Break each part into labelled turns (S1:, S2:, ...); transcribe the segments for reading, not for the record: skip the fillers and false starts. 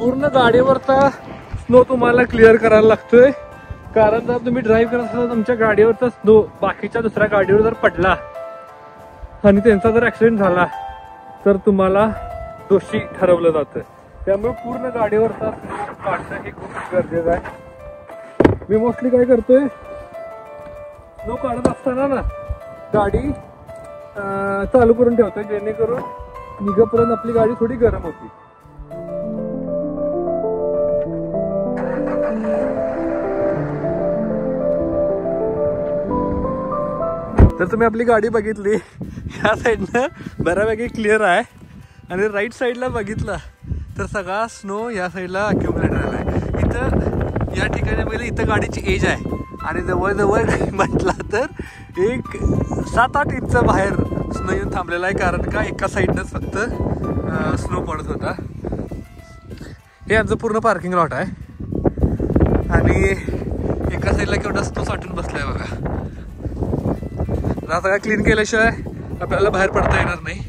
S1: पूर्ण गाडीवरचा स्नो तुम्हाला क्लिअर करायला लागतोय, कारण जर तुम्ही ड्राईव्ह करत असाल तुमच्या गाडीवरचा स्नो बाकीच्या दुसऱ्या गाडीवर जर पडला आणि त्यांचा जर ऍक्सिडेंट झाला तर तुम्हाला दोषी ठरवलं जातं. त्यामुळे पूर्ण गाडीवरचा स्नो काढणं हे खूप गरजेचं आहे. मी मोस्टली काय करतोय, स्नो काढत असताना ना गाडी चालू करून ठेवतोय, जेणेकरून निघेपर्यंत आपली गाडी थोडी गरम होती. तर तुम्ही आपली गाडी बघितली, ह्या साईडनं बऱ्यापैकी क्लिअर आहे आणि राईट साईडला बघितलं तर सगळा स्नो या साईडला अक्युमुलेट झाला आहे. इथं या ठिकाणी बघितलं, इथं गाडीची एज आहे आणि जवळजवळ म्हटला तर एक 7-8 इंच बाहेर स्नो येऊन थांबलेला आहे, कारण का एका साईडनंच फक्त स्नो पडत होता. हे आमचं पूर्ण पार्किंग लॉट आहे आणि एका साईडला केवढा स्नो साठून बसलाय बघा. आता सगळं क्लीन केल्याशिवाय आपल्याला बाहेर पडता येणार नाही.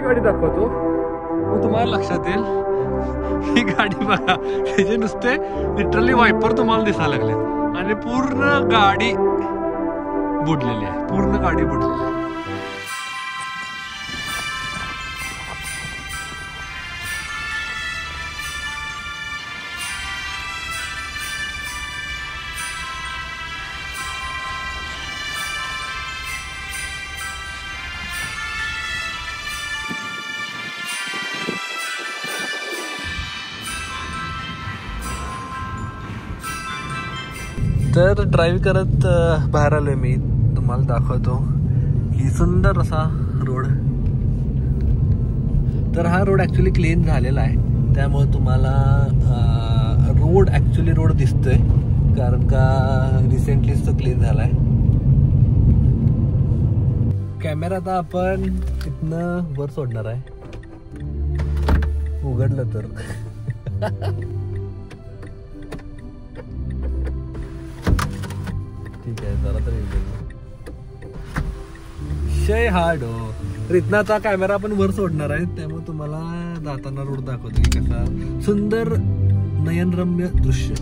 S1: गाडी दाखवतो मग तुम्हाला लक्षात येईल. ही गाडी बघा, त्याचे नुसते लिटरली वायपर तुम्हाला दिसायला लागले आणि पूर्ण गाडी बुडलेली आहे, पूर्ण गाडी बुडलेली आहे. तर ड्राईव्ह करत बाहेर आलोय मी, तुम्हाला दाखवतो ही सुंदर असा रोड. तर हा रोड ऍक्च्युली क्लीन झालेला आहे, त्यामुळे तुम्हाला रोड दिसतोय, कारण का रिसेंटलीच तो क्लीन झालाय. कॅमेरा आता आपण इथनं वर सोडणार आहे, उघडलं तर ठीक आहे. जरा तरी शय हार्ड हो. तर इथनं आता कॅमेरा आपण वर सोडणार आहे, त्यामुळे तुम्हाला जाताना रोड दाखवतो की कसा सुंदर नयनरम्य दृश्य.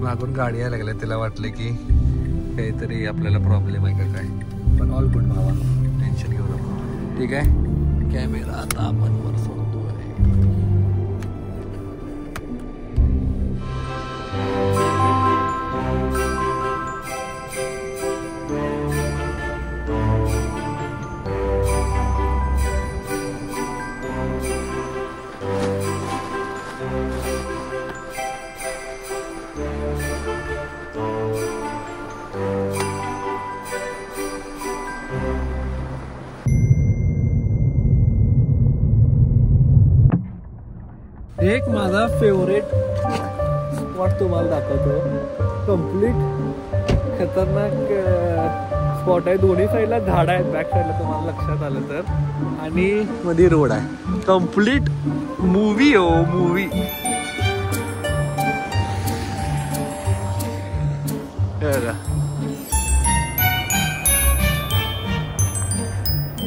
S1: मागून गाडी यायला लागल्या, तिला वाटलं की काहीतरी आपल्याला प्रॉब्लेम आहे का काय, पण ऑल गुड भावा, टेन्शन घेऊ नको. ठीक आहे, कॅमेरा आता आपण वर सोडतोय. एक माझा फेवरेट स्पॉट तुम्हाला दाखवतो. कम्प्लीट खतरनाक स्पॉट आहे. दोन्ही साईडला झाड आहेत, बॅक साईडला तुम्हाला लक्षात आलं तर, आणि मध्ये रोड आहे. कम्प्लीट मूवी हो, मूवी.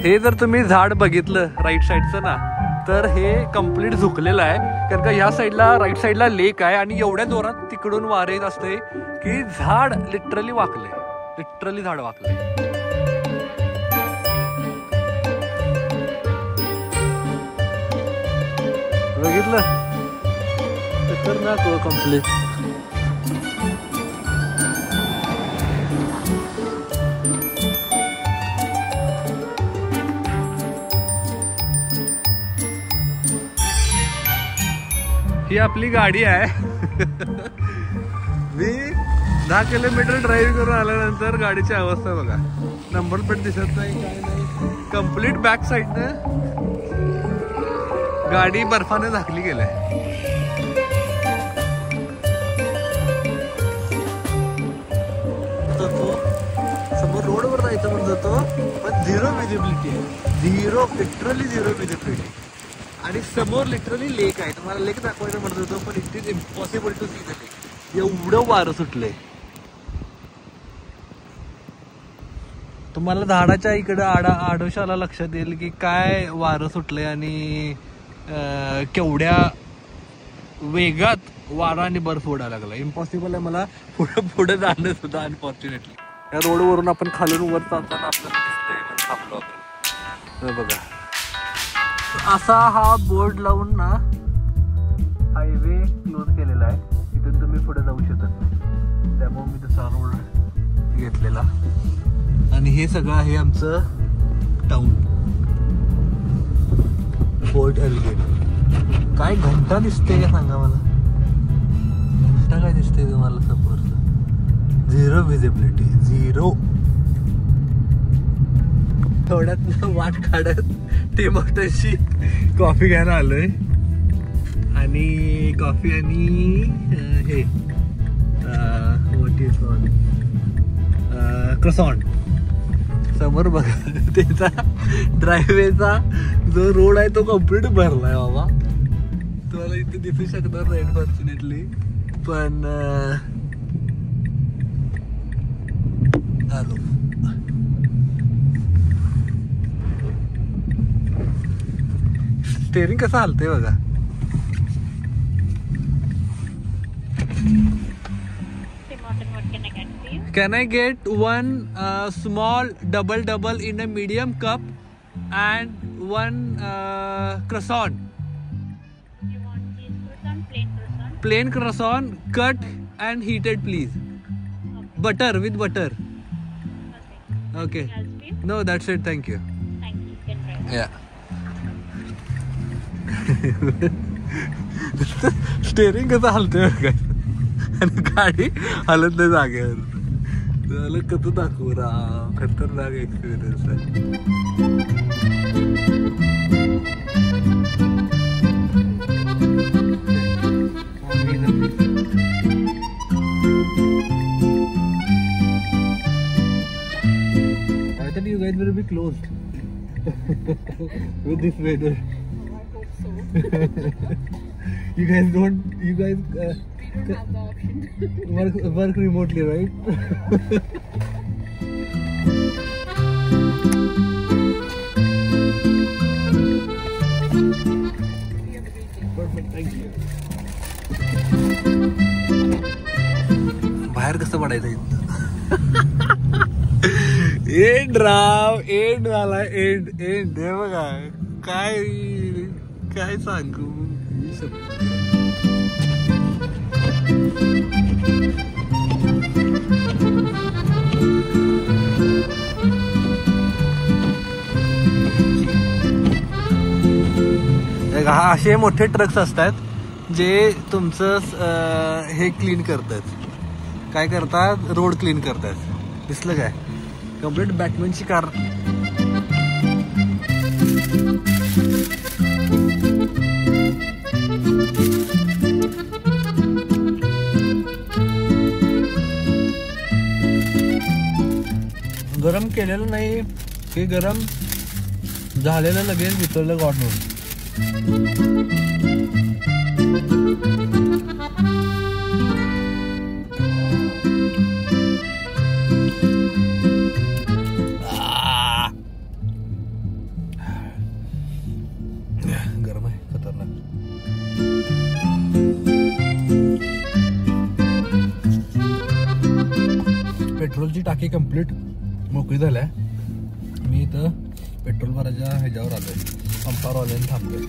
S1: हे जर तुम्ही झाड बघितलं राईट साईडचं ना, तर हे कम्प्लीट झुकलेलं आहे, कारण का ह्या साईडला राईट साईडला लेक आहे आणि एवढ्या जोरात तिकडून वारे येत असते की झाड लिटरली वाकले, लिटरली झाड वाकले. बघितलं, खतरनाक हो कम्प्लीट. ही आपली गाडी आहे. मी 10 किलोमीटर ड्राईव्ह करून आल्यानंतर गाडीची अवस्था बघा, नंबर प्लेट दिसत नाही, काय नाही. कम्प्लीट बॅक साईडनं गाडी बर्फाने झाकली गेलाय. समोर रोडवर जायचं म्हणत होतो, पण झिरो विजिबिलिटी आहे, झिरो, लिटरली झिरो विजिबिलिटी. आणि समोर लिटरली लेक आहे, तुम्हाला लेक दाखवायचं म्हणत होतो, पण it is impossible to see the lake, एवढं वारं सुटलंय. तुम्हाला झाडाच्या इकडं आडोशाला लक्षात येईल की काय वारं सुटलंय आणि केवढ्या वेगात वारा आणि बर्फ उडायला लागला. इम्पॉसिबल आहे मला पुढे जाणं सुद्धा अनफॉर्च्युनेटली. या रोडवरून आपण खालून वर जाताना आपल्याला दिसतंय म्हणून थांबलो होतो. बघा, असा हा बोर्ड लावून ना हायवे क्लोज केलेला आहे, इथून तुम्ही पुढे जाऊ शकत नाही, त्यामुळे मी तसा रोड घेतलेला. आणि हे सगळं आहे आमचं टाउन, फोर्ट एल्गेट. काय घंटा दिसते का सांगा मला, घंटा काय दिसते तुम्हाला समोरचं? Zero visibility, zero. थोड्यात वाट काढत ते मोठ्याशी कॉफी घ्यायला आलोय, आणि कॉफी आणि हे व्हॉट इज क्रॉसॉन्ट. समोर बघा, त्याचा ड्रायवेचा जो रोड आहे तो कम्प्लीट भरलाय बाबा. तुम्हाला इथे दिसू शकणार नाही अनफॉर्च्युनेटली, पण आलो. स्टेरिंग कसं हलतंय बघा. Can I get one small double in a medium cup and one croissant?
S2: You want cheese croissant, plain croissant?
S1: Plain croissant, cut and heated, please.
S2: Okay.
S1: Butter, with butter. Okay.
S2: Anything else for you?
S1: No, that's it. Thank you.
S2: Thank you. You can try.
S1: Yeah. Steering कसं हलतंय बघा, आणि गाडी हलत नाही जागेवर. त्याला कसं दाखवू राव, खतरनाक एक्सपिरियन्स आहे. I thought you guys will be closed with this weather.
S2: I hope so.
S1: You guys don't. You guys
S2: We don't have the option.
S1: work remotely, right? Perfect. Thank you. बाहेर कसं पडायचं इथं? एंड राव, end झाला, end end. हे बघा काय काय सांगू. असे मोठे ट्रक्स असतात जे तुमचं हे क्लीन करतात. काय करतात? रोड क्लीन करतात. दिसलं काय? कम्प्लीट बॅटमॅनची कार. गरम केलेलं नाही, हे गरम झालेलं लगेच वितरलं काढून. गरम खतरनाक. पेट्रोलची टाकी कंप्लीट मोकळी झाल्या. मी इथं पेट्रोल भरायच्या ह्याच्यावर आलोय, पंपावर आलोय, थांबलोय.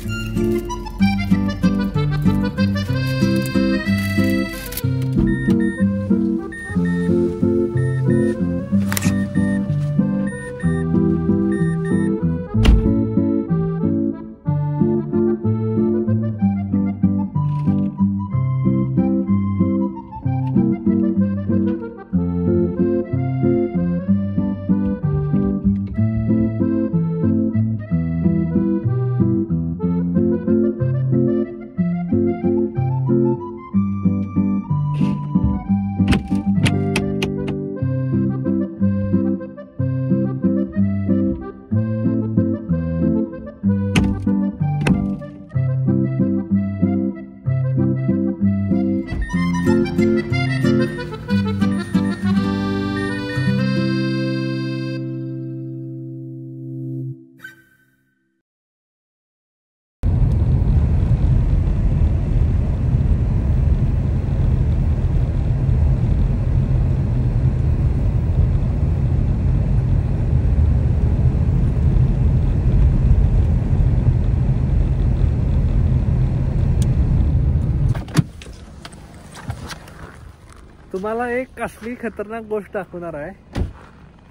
S1: तुम्हाला एक असली खतरनाक गोष्ट दाखवणार आहे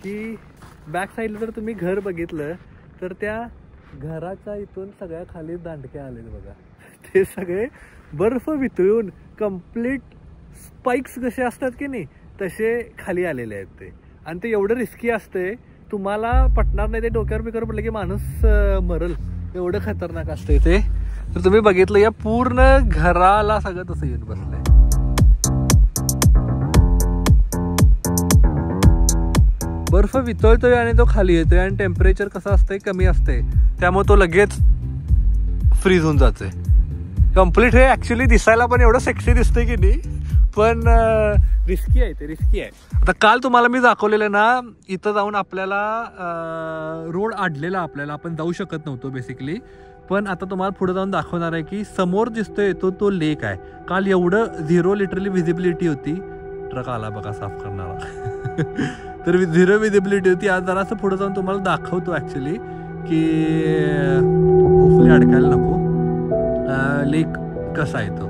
S1: की बॅक साईडला जर तुम्ही घर बघितलं तर त्या घराच्या इथून सगळ्या खाली दांडके आलेत बघा. ते सगळे बर्फ वितळून कंप्लीट स्पाइक्स कसे असतात की नाही तसे खाली आलेले आहेत ते. आणि ते एवढं रिस्की असते, तुम्हाला पटणार नाही, ते डोक्यावर बिक्यावर पडलं की माणूस मरल, एवढं खतरनाक असते ते. तर तुम्ही बघितलं या पूर्ण घराला सगळं तसं येऊन बसलंय. बर्फ वितळतोय आणि तो खाली येतोय आणि टेम्परेचर कसं असतंय, कमी असतंय, त्यामुळे तो लगेच फ्रीज होऊन जातोय कम्प्लीट. हे ऍक्च्युली दिसायला पण एवढं सेक्सी दिसतंय की नाही, पण रिस्की आहे, ते रिस्की आहे. आता काल तुम्हाला मी दाखवलेलं ना, इथं जाऊन आपल्याला रोड अडलेला, आपल्याला आपण जाऊ शकत नव्हतो बेसिकली. पण आता तुम्हाला पुढे जाऊन दाखवणार आहे की समोर दिसतोय तो लेक आहे. काल एवढं झिरो लिटरली विजिबिलिटी होती. ट्रक आला बघा साफ करणारा. तर झिरो विजिबिलिटी होती. आज जरा असं पुढे जाऊन तुम्हाला दाखवतो ऍक्च्युली की होपफुली अडकायला नको, लेक कसा आहे तो.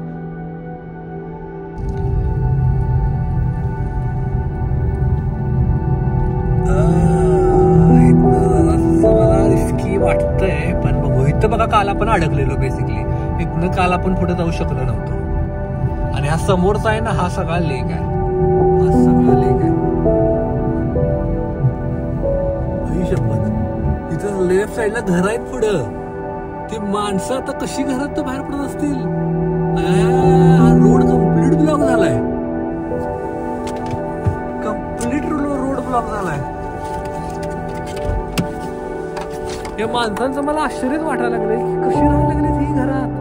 S1: मला रिस्की वाटतंय पण बघू. इथं बघा काल आपण अडकलेलो बेसिकली, इथनं काल आपण पुढे जाऊ शकलो नव्हतो. आणि हा समोरचा आहे ना, हा सगळा लेक आहे, हा सगळा लेक आहे. इथं लेफ्ट साईडला घर आहेत पुढं. ती माणसं आता कशी घरात तर बाहेर पडत असतील. हा रोड कम्प्लीट ब्लॉक झालाय, कम्प्लीट रोड ब्लॉक झालाय. या माणसांचं मला आश्चर्यच वाटायला लागलंय की कशी राहायला लागली ही घरात.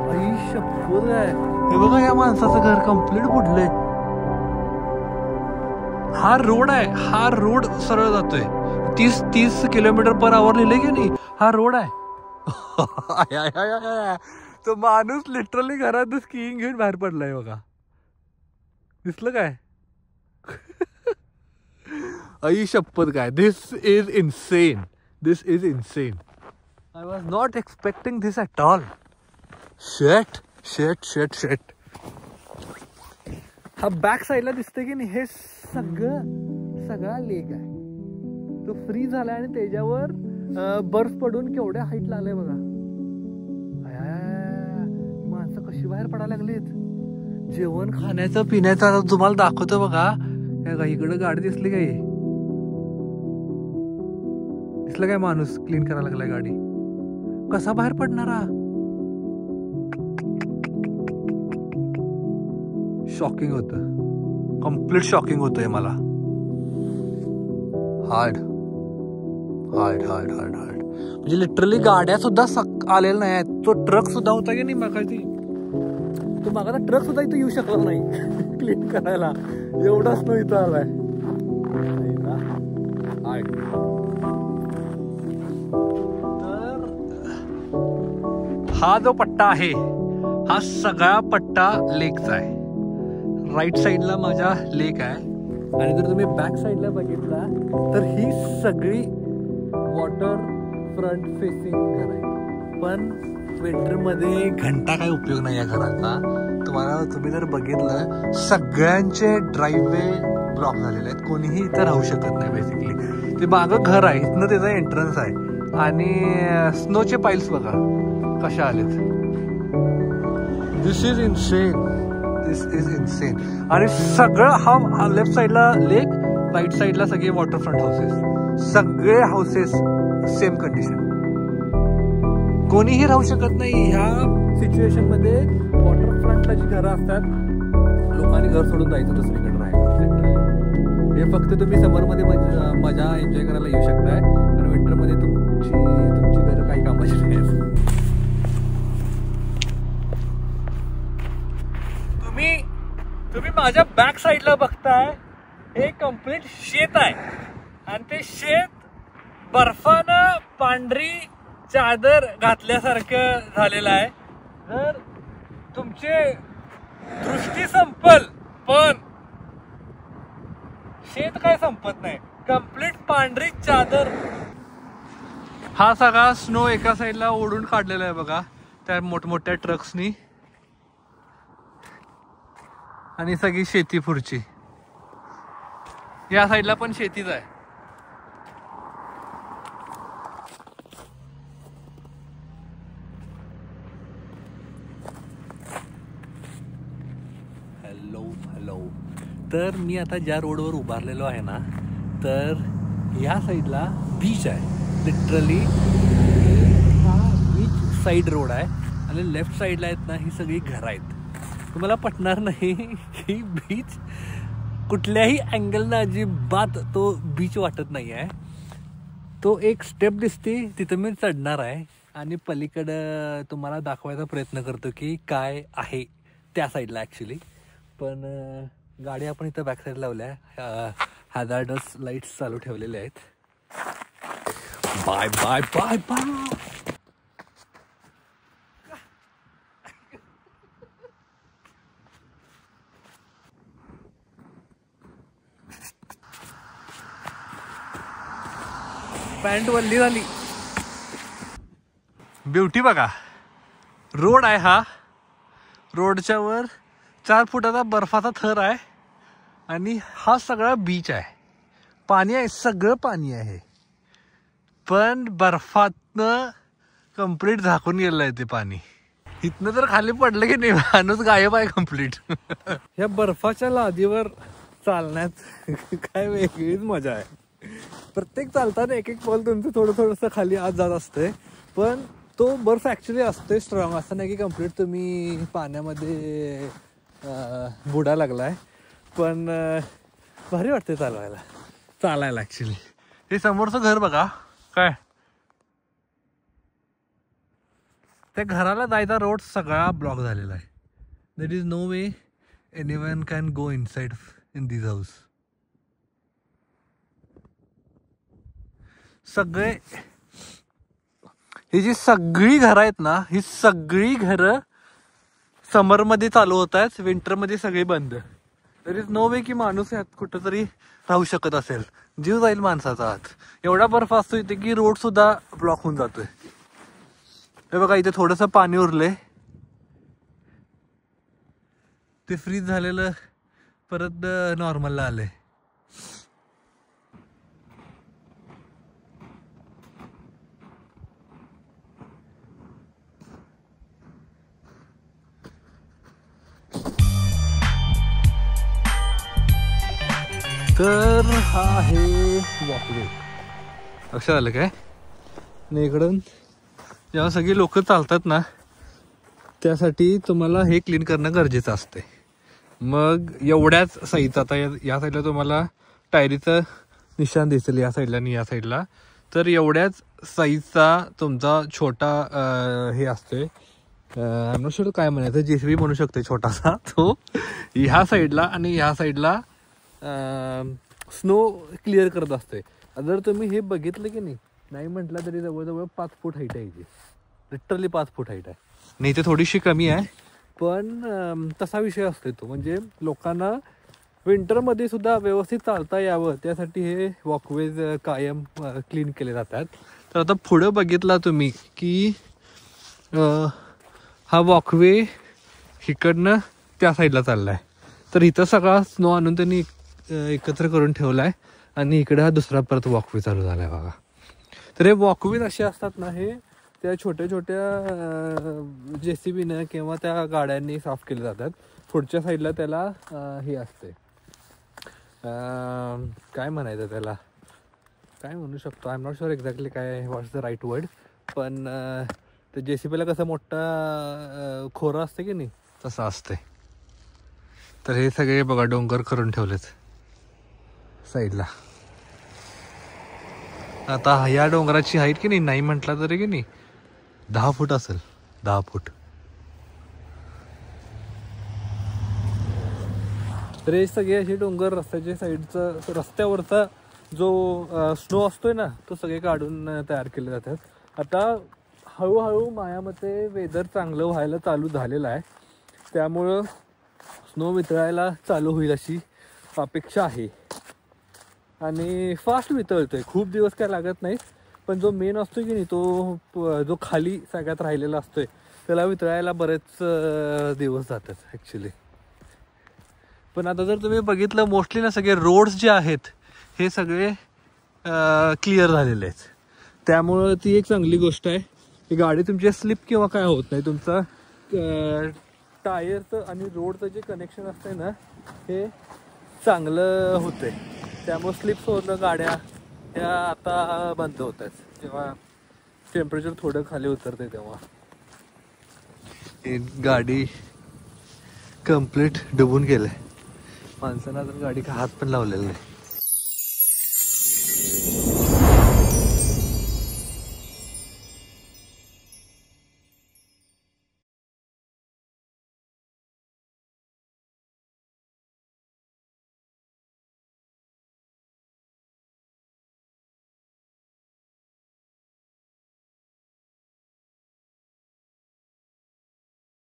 S1: आई शपथ आहे. हे बघा या माणसाचं घर कम्प्लीट बुडलंय. हा रोड आहे, हा रोड सरळ जातोय 30 किलोमीटर/आवर लिहिले की नाही, हा रोड आहे. तो माणूस लिटरली घरात स्कीइंग घेऊन बाहेर पडलाय बघा. दिसलं काय? आई शपथ काय. This is insane, this is insane. I was not expecting this at all. शेट शेट शेट शेट. हा बॅक साईडला दिसतंय की नाही, हे सगळा लेक आहे. तो फ्री झालाय आणि त्याच्यावर बर्फ पडून केवढ्या हाईटला आलाय बघा. माणसं कशी बाहेर पडायला लागलीत. जेवण खाण्याचं पिण्याचं तुम्हाला दाखवतो बघा. इकडं गाडी दिसली काय, दिसलं काय माणूस क्लीन करायला लागलाय गाडी. कसा बाहेर पडणारा. शॉकिंग होतं, कम्प्लीट शॉकिंग होतंय मला. Hard hard hard hard hard. म्हणजे लिटरली गाड्या सुद्धा आलेल्या नाही आहेत. तो ट्रक सुद्धा होता की नाही मागाची, तो मागाचा ट्रक सुद्धा इथं येऊ शकला नाही क्लीन करायला. एवढाच तो इथं आलाय. तर हा जो पट्टा आहे हा सगळा पट्टा लेकचा आहे. राईट साईडला माझ्या लेक आहे आणि जर तुम्ही बॅक साईडला बघितला तर ही सगळी वॉटर फ्रंट फेसिंग घर आहे. पण विंटरमध्ये घंटा काय उपयोग नाही या घराचा. तुम्ही जर बघितलं सगळ्यांचे ड्राईव्हवे ब्लॉक झालेले आहेत. कोणीही इथं राहू शकत नाही बेसिकली. ते मागं घर आहे, इथनं त्याचा एंट्रन्स आहे आणि स्नोचे पाईल्स बघा कशा आलेत. This is insane, this is insane. आणि सगळं हा लेफ्ट साईडला लेक, राईट साईडला सगळे वॉटरफ्रंट हाऊसेस, सगळे हाऊसेस सेम कंडिशन. कोणीही राहू शकत नाही ह्या सिच्युएशन मध्ये. वॉटरफ्रंटला जी घरं असतात लोकांनी घर सोडून जायचं दुसरीकडे राहायला. हे फक्त तुम्ही समरमध्ये मजा एन्जॉय करायला येऊ शकताय आणि विंटरमध्ये तुमची घरं काही कामाची नाही. तुम्ही माझ्या बॅक साईडला बघताय हे कम्प्लीट शेत आहे आणि ते शेत बर्फानं पांढरी चादर घातल्यासारखं झालेलं आहे. जर तुमचे दृष्टी संपल पण शेत काय संपत नाही. कम्प्लीट पांढरी चादर. हा सगळा स्नो एका साईडला ओढून काढलेला आहे बघा त्या मोठमोठ्या ट्रक्सनी आणि सगळी शेती पुढची. या साईडला पण शेतीच आहे. हॅलो. तर मी आता ज्या रोडवर उभारलेलो आहे ना तर ह्या साईडला बीच आहे. लिटरली हा बीच साईड रोड आहे आणि लेफ्ट साईडला आहेत ना ही सगळी घरं आहेत. तुम्हाला पटणार नाही की बीच कुठल्याही अँगलनं अजिबात तो बीच वाटत नाही आहे. तो एक स्टेप दिसते तिथं मी चढणार आहे आणि पलीकडं तुम्हाला दाखवायचा प्रयत्न करतो की काय आहे त्या साईडला ॲक्च्युली. पण गाडी आपण इथं बॅक साईड लावल्या आहे. हॅझार्डस लाईट्स चालू ठेवलेले आहेत. Bye bye bye bye. Pant वल्ली झाली. ब्युटी बघा. रोड आहे हा. रोडच्या वर 4 फुटाचा बर्फाचा थर आहे आणि हा सगळा बीच आहे. पाणी आहे, सगळं पाणी आहे पण बर्फातनं कम्प्लीट झाकून गेलं आहे ते पाणी. इथनं तर खाली पडलं की नाही माणूस गायब आहे कम्प्लीट. ह्या बर्फाच्या लादीवर चालण्यात काय वेगळीच मजा आहे. प्रत्येक चालताना एक एक पॉल तुमचं थोडंसं खाली आत जात असतंय पण तो बर्फ ॲक्च्युली असतोय स्ट्रॉंग. असं नाही की कम्प्लीट तुम्ही पाण्यामध्ये बुडा लागलाय. पण भारी वाटते चालायला ॲक्च्युली. हे समोरचं घर बघा काय, त्या घराला जायचा रोड सगळा ब्लॉक झालेला आहे. There is no way anyone can go inside in this house. सगळे ही जी सगळी घरं आहेत ना ही सगळी घरं समरमध्ये चालू होत आहेत, विंटरमध्ये सगळी बंद. देर इज नो वे की माणूस यात कुठंतरी राहू शकत असेल. जीव जाईल माणसाचा आत. एवढा बर्फ असतो इथे की रोड सुद्धा ब्लॉक होऊन जातोय. हे बघा इथे थोडंसं पाणी उरले, ते फ्रीज झालेलं परत नॉर्मलला आलंय. तर हा आहे वॉकवे. लक्षात आलं काय? आणि इकडून जेव्हा सगळी लोक चालतात ना त्यासाठी तुम्हाला हे क्लीन करणं गरजेचं असते. मग एवढ्याच साईजचा, आता या साईडला तुम्हाला टायरीचं निशाण दिसेल या साईडला आणि या साईडला, तर एवढ्याच साईजचा तुमचा छोटा हे असते, अनुशोध काय म्हणायचं, जेसीबी म्हणू शकते छोटासा, तो ह्या साईडला आणि ह्या साईडला स्नो क्लिअर करत असते. जर तुम्ही हे बघितलं की नाही म्हटलं तरी जवळजवळ 5 फूट हाईट आहे. लिटरली 5 फूट हाईट आहे. नाही ते थोडीशी कमी आहे, पण तसा विषय असतो तो. म्हणजे लोकांना विंटरमध्ये सुद्धा व्यवस्थित चालता यावं त्यासाठी हे वॉकवेज कायम क्लीन केले जातात. तर आता पुढं बघितला तुम्ही की हा वॉकवे इकडनं त्या साईडला चालला आहे. तर इथं सगळा स्नो आणून त्यांनी एकत्र करून ठेवला आहे आणि इकडे हा दुसरा परत वॉकवे चालू झाला आहे बघा. तर हे वॉकवेज असे असतात ना, हे त्या छोट्या छोट्या JCBनं किंवा त्या गाड्यांनी साफ केले जातात. पुढच्या साईडला त्याला हे असते, काय म्हणायचं त्याला, काय म्हणू शकतो, I am not sure exactly काय व्हॉट्स द राईट वर्ड. पण ते JCBला कसं मोठा खोरा असते की नाही, तसं असते. तर हे सगळे बघा डोंगर करून ठेवलेत साईडला. आता या डोंगराची हाईट की नाही म्हटला तरी की नाही 10 फूट असेल, 10 फूट. तर हे सगळे असे डोंगर रस्त्याच्या साईडचं, रस्त्यावरचा जो स्नो असतोय ना, तो सगळे काढून तयार केले जातात. आता हळूहळू माझ्यामते वेदर चांगलं व्हायला चालू झालेलं आहे, त्यामुळं स्नो वितळायला चालू होईल अशी अपेक्षा आहे. आणि फास्ट वितळतोय, खूप दिवस काय लागत नाही. पण जो मेन असतो की नाही, तो जो खाली सगळ्यात राहिलेला असतोय, त्याला वितळायला बरेच दिवस जातात ॲक्च्युली. पण आता जर तुम्ही बघितलं, मोस्टली ना सगळे रोड्स जे आहेत हे सगळे क्लिअर झालेले आहेत. त्यामुळं ती एक चांगली गोष्ट आहे की गाडी तुमची स्लिप किंवा काय होत नाही. तुमचा टायरचं आणि रोडचं जे कनेक्शन असतंय ना, हे चांगलं होतंय. त्यामुळे स्लिप्स होणं गाड्या ह्या आता बंद होत आहेत, जेव्हा टेम्परेचर थोडं खाली उतरते तेव्हा. ही गाडी कम्प्लीट डुबून गेले, माणसानं तर गाडी हात पण लावलेला नाही.